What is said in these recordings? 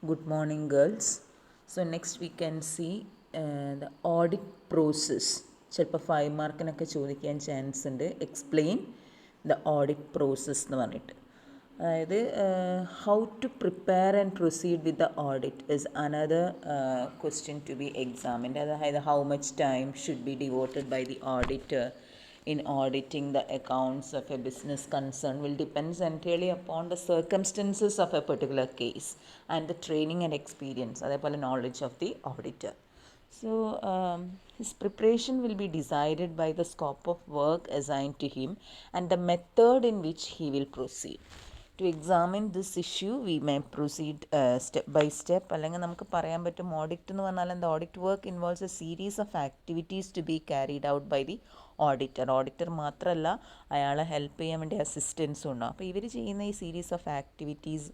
Good morning, girls. So next we can see the audit process. ചിലപ്പോൾ 5 മാർക്കിനൊക്കെ ചോദിക്കാൻ chance ഉണ്ട്. Explain the audit process എന്ന് പറഞ്ഞിട്ട്. അതായത് how to prepare and proceed with the audit is another question to be examined. അതായത് how much time should be devoted by the auditor in auditing the accounts of a business concern will depends entirely upon the circumstances of a particular case and the training and experience, അതേപോലെ knowledge of the auditor. So his preparation will be decided by the scope of work assigned to him and the method in which he will proceed. To examine this issue we may proceed step by step. അല്ലെങ്കിൽ നമുക്ക് പറയാൻ പറ്റും audit എന്ന് പറഞ്ഞാൽ എന്താ, audit work involves a series of activities to be carried out by the auditor മാത്രമല്ല അയാളെ help ചെയ്യാൻ വേണ്ടി അസിസ്റ്റൻസും ഉണ്ടാവും. അപ്പോൾ ഇവർ ചെയ്യുന്ന ഈ സീരീസ് ഓഫ് ആക്ടിവിറ്റീസ്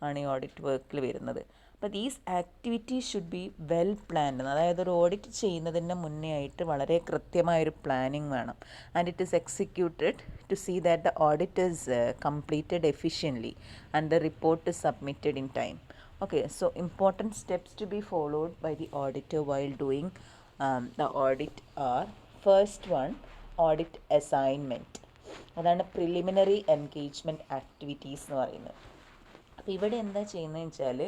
ആണ് ഈ ഓഡിറ്റ് വർക്കിൽ വരുന്നത്. അപ്പോൾ these activities should be well planned. അതായത് ഒരു ഓഡിറ്റ് ചെയ്യുന്നതിന് മുന്നേ ആയിട്ട് വളരെ കൃത്യമായൊരു പ്ലാനിങ് വേണം. And it is executed to see that the audit is completed efficiently and the report is submitted in time. Okay, so important steps to be followed by the auditor while doing the audit are: first one, audit assignment. അതാണ് preliminary engagement activities എന്ന് പറയുന്നത്. അപ്പോൾ ഇവിടെ എന്താ ചെയ്യുന്നത് വെച്ചാൽ,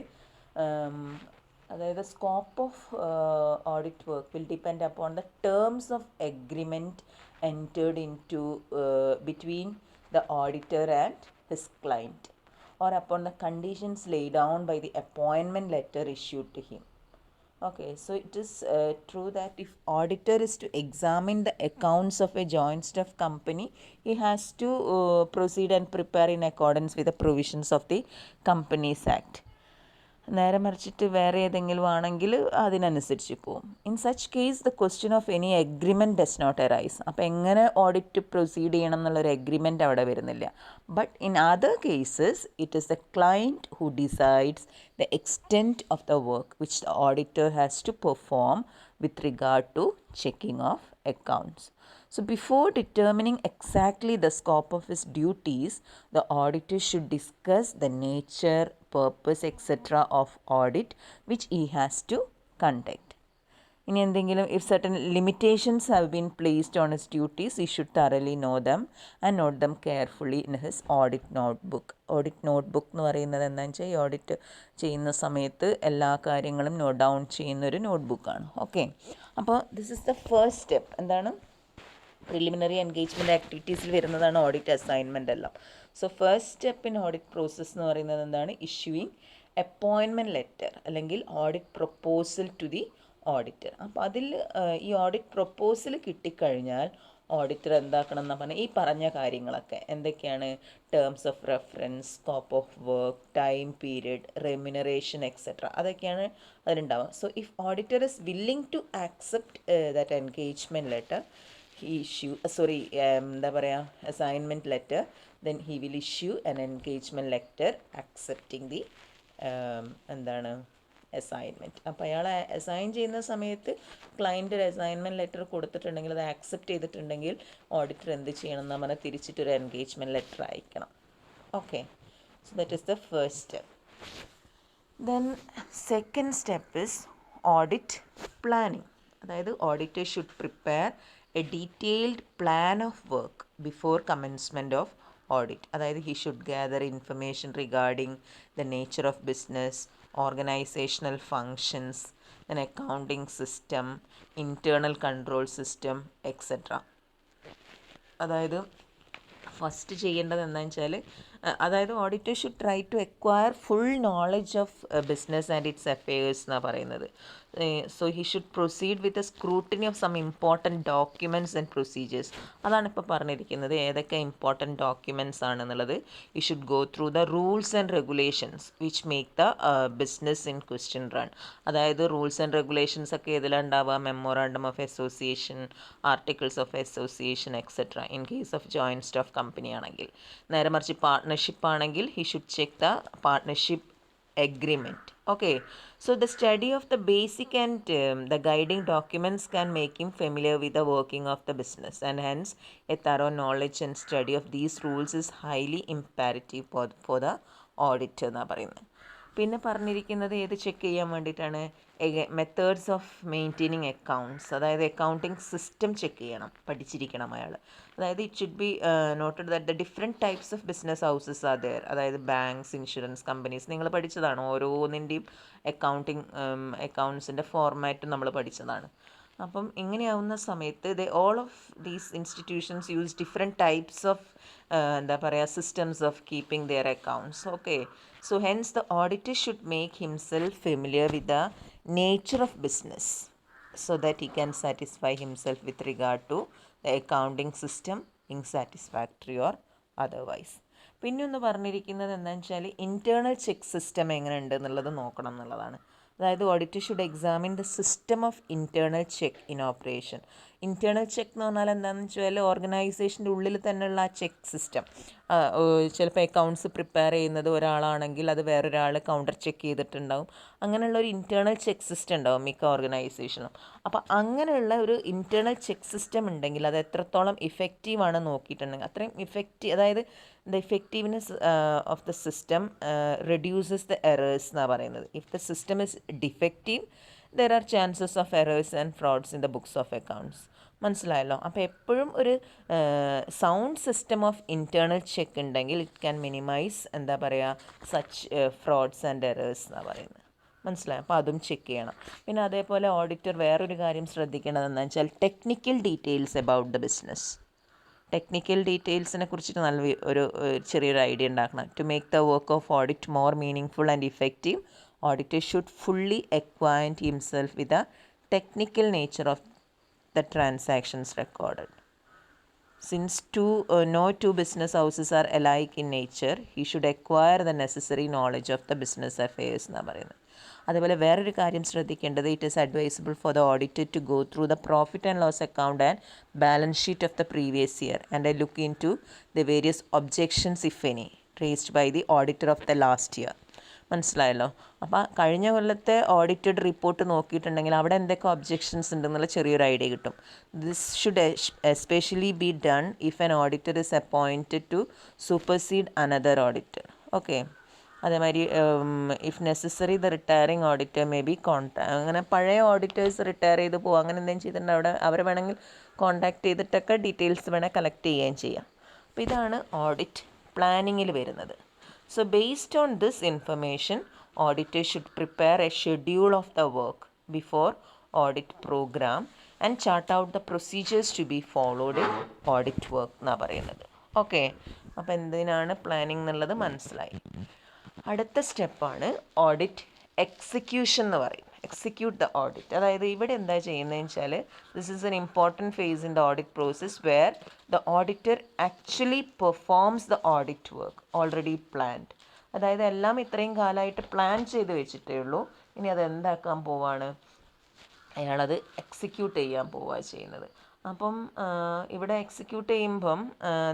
അതായത് scope of audit work will depend upon the terms of agreement entered into between the auditor and his client or upon the conditions laid down by the appointment letter issued to him. Okay, so it is true that if auditor is to examine the accounts of a joint stock company, he has to proceed and prepare in accordance with the provisions of the Companies Act. നേരെ മറിച്ചിട്ട് വേറെ ഏതെങ്കിലും ആണെങ്കിൽ അതിനനുസരിച്ച് പോവും. In such case the question of any agreement does not arise. അപ്പോൾ എങ്ങനെ audit proceed ചെയ്യണം എന്നുള്ളൊരു എഗ്രിമെൻറ്റ് അവിടെ വരുന്നില്ല. But in other cases it is the client who decides the extent of the work which the auditor has to perform with regard to checking of accounts. So before determining exactly the scope of his duties, the auditor should discuss the nature, purpose, etc. of audit which he has to conduct. ഇനി എന്തെങ്കിലും if certain limitations have been placed on his duties, he should thoroughly know them and note them carefully in his audit notebook. Audit notebook എന്ന് പറയുന്നത് എന്താണെന്ന് വെച്ചാൽ ഈ audit ചെയ്യുന്ന സമയത്ത് എല്ലാ കാര്യങ്ങളും നോട്ട് ഡൗൺ ചെയ്യുന്നൊരു നോട്ട്ബുക്കാണ്. ഓക്കെ, അപ്പോൾ this is the first step. എന്താണ്? പ്രിലിമിനറി എൻഗേജ്മെൻറ്റ് ആക്ടിവിറ്റീസിൽ വരുന്നതാണ് ഓഡിറ്റ് അസൈൻമെൻ്റ് എല്ലാം. So first step in audit process എന്ന് പറയുന്നത് എന്താണ്? ഇഷ്യൂയിങ് അപ്പോയിൻമെൻറ്റ് ലെറ്റർ അല്ലെങ്കിൽ audit proposal to the auditor. അപ്പോൾ അതിൽ ഈ ഓഡിറ്റ് പ്രൊപ്പോസൽ കിട്ടിക്കഴിഞ്ഞാൽ ഓഡിറ്റർ എന്താക്കണം എന്ന് പറഞ്ഞാൽ ഈ പറഞ്ഞ കാര്യങ്ങളൊക്കെ എന്തൊക്കെയാണ്? Terms of reference, scope of work, time period, remuneration etcetera, അതൊക്കെയാണ് അതിലുണ്ടാവുക. So if auditor is willing to accept that engagement letter എന്താ പറയുക, assignment letter, then he will issue an engagement letter accepting the എന്താണ് assignment. അപ്പോൾ അയാൾ assign ചെയ്യുന്ന സമയത്ത് client ഒരു അസൈൻമെൻറ്റ് ലെറ്റർ കൊടുത്തിട്ടുണ്ടെങ്കിൽ അത് ആക്സെപ്റ്റ് ചെയ്തിട്ടുണ്ടെങ്കിൽ ഓഡിറ്റർ എന്ത് ചെയ്യണം എന്ന് പറഞ്ഞാൽ തിരിച്ചിട്ടൊരു എൻഗേജ്മെൻറ്റ് ലെറ്റർ അയക്കണം. Okay, so that is the first step. Then second step is audit planning. അതായത് auditor should prepare a detailed plan of work before commencement of audit. അതായത് he should gather information regarding the nature of business, organizational functions, then accounting system, internal control system, etc. അതായത് first ചെയ്യേണ്ടത് എന്താണെന്ന് വെച്ചാൽ, അതായത് auditor should try to acquire full knowledge of business and its affairs എന്നാണ് പറയുന്നത്. So he should proceed with a scrutiny of some important documents and procedures. അതാണ് ഇപ്പോൾ പറഞ്ഞിരിക്കുന്നത്, ഏതൊക്കെ ഇമ്പോർട്ടൻറ്റ് ഡോക്യുമെൻറ്റ്സ് ആണെന്നുള്ളത്. He should go through the rules and regulations which make the business in question run. അതായത് rules and regulations ഒക്കെ ഏതിലാണ് ഉണ്ടാവുക? Memorandum of association, articles of association etcetera. In case of joint stock company ആണെങ്കിൽ. നേരെ മറിച്ച് partnership ആണെങ്കിൽ he should check the partnership agreement. Okay, so the study of the basic and the guiding documents can make him familiar with the working of the business, and hence a thorough knowledge and study of these rules is highly imperative for the auditor എന്നാണ് പറയുന്നത്. പിന്നെ പറഞ്ഞിരിക്കുന്നത് ഏത് check ചെയ്യാൻ വേണ്ടിയിട്ടാണ്, methods of maintaining accounts, അതായത് accounting system check ചെയ്യണം, പഠിച്ചിരിക്കണം അയാൾ. അതായത് it should be noted that the different types of business houses are there, അതായത് ബാങ്ക്സ്, ഇൻഷുറൻസ് കമ്പനീസ്, നിങ്ങൾ പഠിച്ചതാണ്. ഓരോന്നിൻ്റെയും അക്കൗണ്ട്സിൻ്റെ ഫോർമാറ്റും നമ്മൾ പഠിച്ചതാണ്. അപ്പം ഇങ്ങനെയാവുന്ന സമയത്ത് all of these institutions use different types of എന്താ പറയുക systems of keeping their accounts. Okay, so hence the auditor should make himself familiar with the nature of business so that he can satisfy himself with regard to the accounting system being satisfactory or otherwise. പിന്നെ ഒന്ന് പറഞ്ഞിരിക്കുന്നത് എന്താണെന്ന് വെച്ചാൽ internal check system എങ്ങനെ ഉണ്ട് എന്നുള്ളത് നോക്കണം എന്നുള്ളതാണ്. അതായത് auditor should examine the system of internal check in operation. Internal check എന്ന് പറഞ്ഞാൽ എന്താണെന്ന് വെച്ചാൽ ഓർഗനൈസേഷൻ്റെ ഉള്ളിൽ തന്നെയുള്ള ആ ചെക്ക് സിസ്റ്റം. ചിലപ്പോൾ അക്കൗണ്ട്സ് പ്രിപ്പയർ ചെയ്യുന്നത് ഒരാളാണെങ്കിൽ അത് വേറൊരാൾ കൗണ്ടർ ചെക്ക് ചെയ്തിട്ടുണ്ടാവും. അങ്ങനെയുള്ള ഒരു ഇൻറ്റേർണൽ ചെക്ക് സിസ്റ്റം ഉണ്ടാവും മിക്ക ഓർഗനൈസേഷനും. അപ്പോൾ അങ്ങനെയുള്ള ഒരു ഇൻറ്റേർണൽ ചെക്ക് സിസ്റ്റം ഉണ്ടെങ്കിൽ അത് എത്രത്തോളം ഇഫക്റ്റീവാണ് നോക്കിയിട്ടുണ്ടെങ്കിൽ അത്രയും അതായത് the effectiveness of the system reduces the errors എന്നാണ് പറയുന്നത്. If the system is defective there are chances of errors and fruits in the books of accounts. മനസ്സിലായല്ലോ? അപ്പോൾ എപ്പോഴും ഒരു sound system of internal check ഉണ്ടെങ്കിൽ ഇറ്റ് ക്യാൻ മിനിമൈസ് എന്താ പറയുക such fruits and errors എന്നാണ് പറയുന്നത്. മനസ്സിലായി? അപ്പോൾ അതും ചെക്ക് ചെയ്യണം. പിന്നെ അതേപോലെ ഓഡിറ്റർ വേറൊരു കാര്യം ശ്രദ്ധിക്കേണ്ടത് എന്താണെന്ന് വെച്ചാൽ technical details about the business. Technical ഡീറ്റെയിൽസിനെ കുറിച്ചിട്ട് നല്ല ഒരു ചെറിയൊരു ഐഡിയ ഉണ്ടാക്കണം. To make the work of audit more meaningful and effective, auditor should fully acquaint himself with the technical nature of the transactions recorded. Since no two business houses are alike in nature, he should acquire the necessary knowledge of the business affairs എന്നാണ് പറയുന്നത്. അതുപോലെ വേറൊരു കാര്യം ശ്രദ്ധിക്കേണ്ടത്, it is advisable for the auditor to go through the profit and loss account and balance sheet of the previous year and look into the various objections if any raised by the auditor of the last year. മനസ്സിലായല്ലോ? അപ്പോൾ കഴിഞ്ഞ കൊല്ലത്തെ audited report നോക്കിയിട്ടുണ്ടെങ്കിൽ അവിടെ എന്തൊക്കെ objections ഉണ്ടെന്നുള്ള ചെറിയൊരു idea കിട്ടും. This should especially be done if an auditor is appointed to supersede another auditor. Okay, അതേമാതിരി if necessary the retiring auditor may be അങ്ങനെ പഴയ ഓഡിറ്റേഴ്സ് റിട്ടയർ ചെയ്ത് പോകും, അങ്ങനെ എന്തെങ്കിലും ചെയ്തിട്ടുണ്ടെങ്കിൽ അവിടെ അവരെ വേണമെങ്കിൽ കോൺടാക്ട് ചെയ്തിട്ടൊക്കെ ഡീറ്റെയിൽസ് വേണേൽ കളക്ട് ചെയ്യുകയും ചെയ്യാം. അപ്പോൾ ഇതാണ് ഓഡിറ്റ് പ്ലാനിങ്ങിൽ വരുന്നത്. So based on this information, auditor should prepare a schedule of the work before audit program and chart out the procedures to be followed in audit work എന്നാണ് പറയുന്നത്. Okay, അപ്പോൾ എന്തിനാണ് പ്ലാനിങ് എന്നുള്ളത് മനസ്സിലായി. അടുത്ത സ്റ്റെപ്പാണ് ഓഡിറ്റ് എക്സിക്യൂഷൻ എന്ന് പറയും. Execute the audit. അതായത് ഇവിടെ എന്താ ചെയ്യുന്നതെന്ന് വെച്ചാൽ this is an important phase in the audit process where the auditor actually performs the audit work already planned. അതായത് എല്ലാം ഇത്രയും കാലമായിട്ട് പ്ലാൻ ചെയ്ത് വെച്ചിട്ടേ ഉള്ളൂ, ഇനി അത് എന്താക്കാൻ പോവാണ്, അയാളത് എക്സിക്യൂട്ട് ചെയ്യാൻ പോവുക ചെയ്യുന്നത്. അപ്പം ഇവിടെ എക്സിക്യൂട്ട് ചെയ്യുമ്പം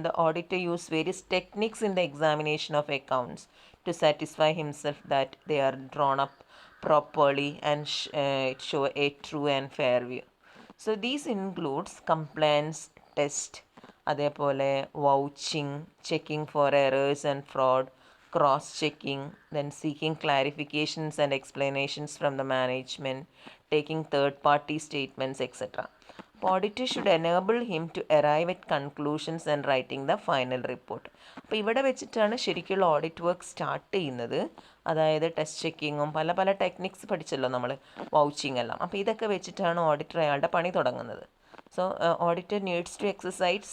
the auditor use various techniques in the examination of accounts to satisfy himself that they are drawn up properly and show a true and fair view. So these includes compliance test, അതേപോലെ vouching, checking for errors and fraud, cross checking, then seeking clarifications and explanations from the management, taking third party statements, etc. Auditor should enable him to arrive at conclusions and writing the final report. അപ്പോൾ ഇവിടെ വെച്ചിട്ടാണ് ശരിക്കുള്ള audit work start ചെയ്യുന്നത്. അതായത് test ചെക്കിങ്ങും പല പല techniques പഠിച്ചല്ലോ നമ്മൾ, vouching എല്ലാം. അപ്പോൾ ഇതൊക്കെ വെച്ചിട്ടാണ് ഓഡിറ്റർ അയാളുടെ പണി തുടങ്ങുന്നത്. So auditor needs to exercise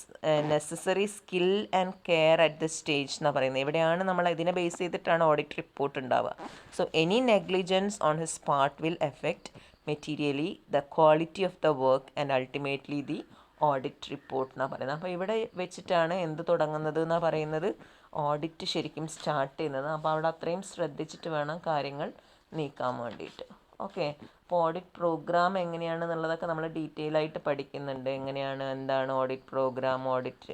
necessary skill and care at the stage എന്നാണ് പറയുന്നത്. ഇവിടെയാണ് നമ്മൾ ഇതിനെ ബേസ് ചെയ്തിട്ടാണ് ഓഡിറ്റ് റിപ്പോർട്ട് ഉണ്ടാവുക. So any negligence on his part will affect materially the quality of the work and ultimately the audit report എന്നാണ് പറയുന്നത്. അപ്പോൾ ഇവിടെ വെച്ചിട്ടാണ് എന്ത് തുടങ്ങുന്നത് എന്നാണ് പറയുന്നത്, ഓഡിറ്റ് ശരിക്കും സ്റ്റാർട്ട് ചെയ്യുന്നത്. അപ്പോൾ അവിടെ അത്രയും ശ്രദ്ധിച്ചിട്ട് വേണം കാര്യങ്ങൾ നീക്കാൻ വേണ്ടിയിട്ട്. ഓക്കെ, അപ്പോൾ ഓഡിറ്റ് പ്രോഗ്രാം എങ്ങനെയാണെന്നുള്ളതൊക്കെ നമ്മൾ ഡീറ്റെയിൽ ആയിട്ട് പഠിക്കുന്നുണ്ട്. എങ്ങനെയാണ്, എന്താണ് ഓഡിറ്റ് പ്രോഗ്രാം, ഓഡിറ്റ്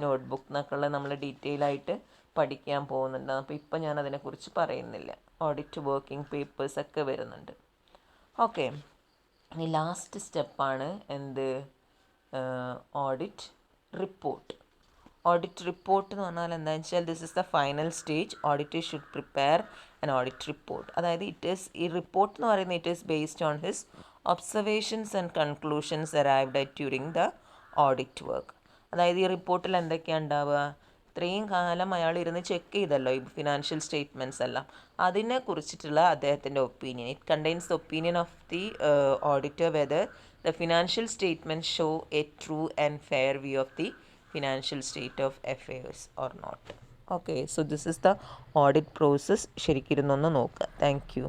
നോട്ട്ബുക്ക് എന്നൊക്കെ ഉള്ളത് നമ്മൾ ഡീറ്റെയിൽ ആയിട്ട് പഠിക്കാൻ പോകുന്നുണ്ട്. അപ്പോൾ ഇപ്പം ഞാൻ അതിനെക്കുറിച്ച് പറയുന്നില്ല. ഓഡിറ്റ് വർക്കിംഗ് പേപ്പേഴ്സൊക്കെ വരുന്നുണ്ട്. ഓക്കെ, ഇനി ലാസ്റ്റ് സ്റ്റെപ്പാണ് എന്ത്, ഓഡിറ്റ് റിപ്പോർട്ട്. ഓഡിറ്റ് റിപ്പോർട്ട് എന്ന് പറഞ്ഞാൽ എന്താണെന്ന് വെച്ചാൽ this is the final stage. Auditor should prepare an audit report. അതായത് ഈ റിപ്പോർട്ട് എന്ന് പറയുന്നത് it is based on his observations and conclusions arrived at during the audit work. അതായത് ഈ റിപ്പോർട്ടിൽ എന്തൊക്കെയാണ് ഉണ്ടാവുക, ഇത്രയും കാലം അയാൾ ഇരുന്ന് ചെക്ക് ചെയ്തല്ലോ ഈ ഫിനാൻഷ്യൽ സ്റ്റേറ്റ്മെൻറ്റ്സ് എല്ലാം, അതിനെ കുറിച്ചിട്ടുള്ള അദ്ദേഹത്തിൻ്റെ opinion. It contains the opinion of the auditor whether the financial statements show a true and fair view of the financial state of affairs or not. Okay, so this is the audit process. ശരിക്കിരുന്നൊന്ന് നോക്കുക. Thank you.